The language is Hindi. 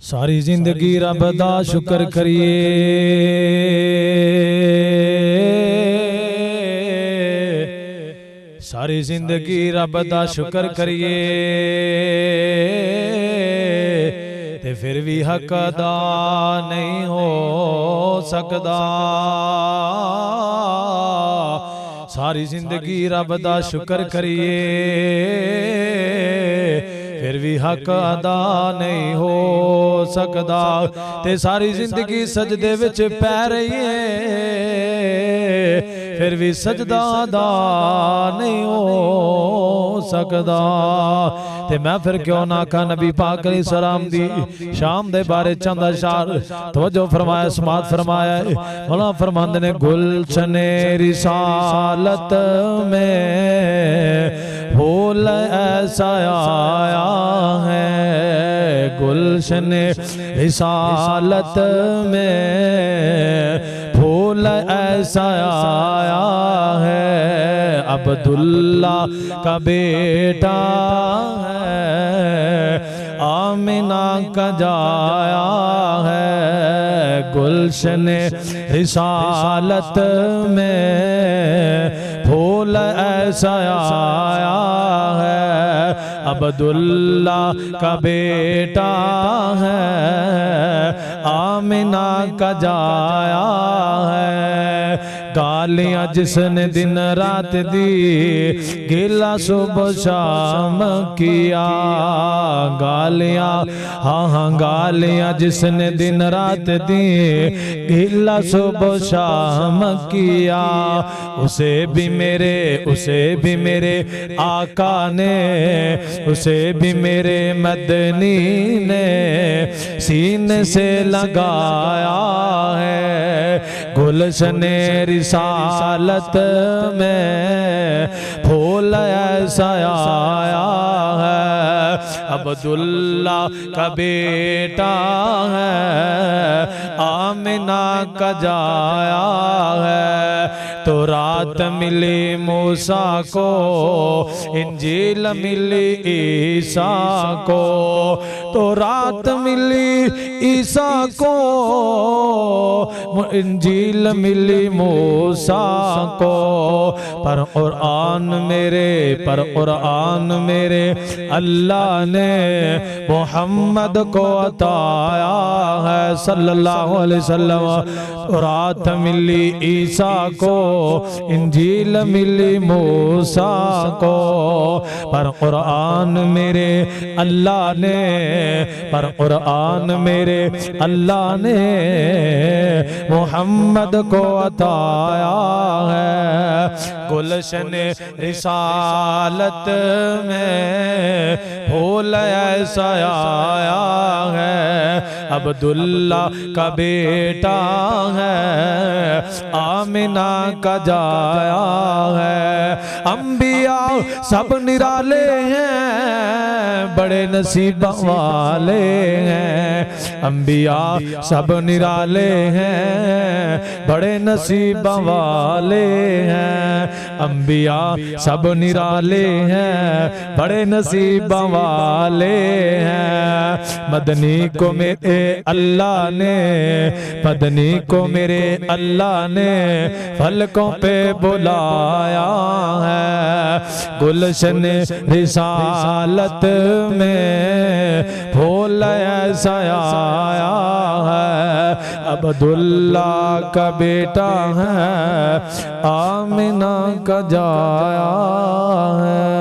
सारी जिंदगी रब दा शुक्र करिए, सारी जिंदगी रब दा शुक्र करिए, ते फिर भी हक अदा नहीं हो सकदा। सारी जिंदगी रब दा शुक्र करिए, फिर भी हक अदा नहीं हो सकदा। ते सारी जिंदगी सजदे विच पै रही है, फिर भी सजदा अदा नहीं हो सकदा। ते मैं फिर क्यों ना आका नबी पाक अलैहिस्सलाम दी शाम दे बारे चंद अशार तवज्जो फरमाया, समात फरमाया। मौला फरमांदे ने गुलशने रिसालत में फूल ऐसा आया है, गुलशने रिसालत में फूल ऐसा आया है। अब्दुल्ला का बेटा है, आमिना का जाया है, गुलशने रिसालत में फूल ऐसा आया है। अब्दुल्ला का बेटा है, आमिना का जाया है। गालियां जिसने दिन रात दी, गिला सुबह शाम किया। गालियां हाँ हाँ गालियां जिसने दिन रात दी, गिला सुबह शाम किया। उसे भी मेरे आका ने, उसे भी मेरे मदनी ने सीने से लगाया है। गुलशने रिसालत में फूल ऐसा आया है। अब्दुल्ला का बेटा है, आमिना का जाया है। तो रात मिली मूसा को, इंजील मिली ईसा को। तो रात मिली ईसा को, इंजील मिली मूसा को। पर कुरान मेरे अल्लाह ने मोहम्मद को अताया है सल्लल्लाहु अलैहि वसल्लम। रात मिली ईसा को, इंजील मिली मूसा को। पर कुरान मेरे अल्लाह ने, पर कुरान मेरे अल्लाह ने मोहम्मद को अताया है। गुलशन रिसालत में फूल ऐसा आया है। अब्दुल्ला का बेटा है, आमिना का जाया है। अंबिया सब निराले हैं, बड़े नसीब वाले हैं। अंबिया सब निराले हैं, बड़े नसीब वाले हैं। अंबिया सब निराले हैं, बड़े नसीब वाले हैं। मदनी को मेरे अल्लाह ने, मदनी को मेरे अल्लाह ने फलकों पे बुलाया है। गुलशन रिसालत में फूल ऐसा आया है। अब्दुल्ला का बेटा है, आमिना का जाया है।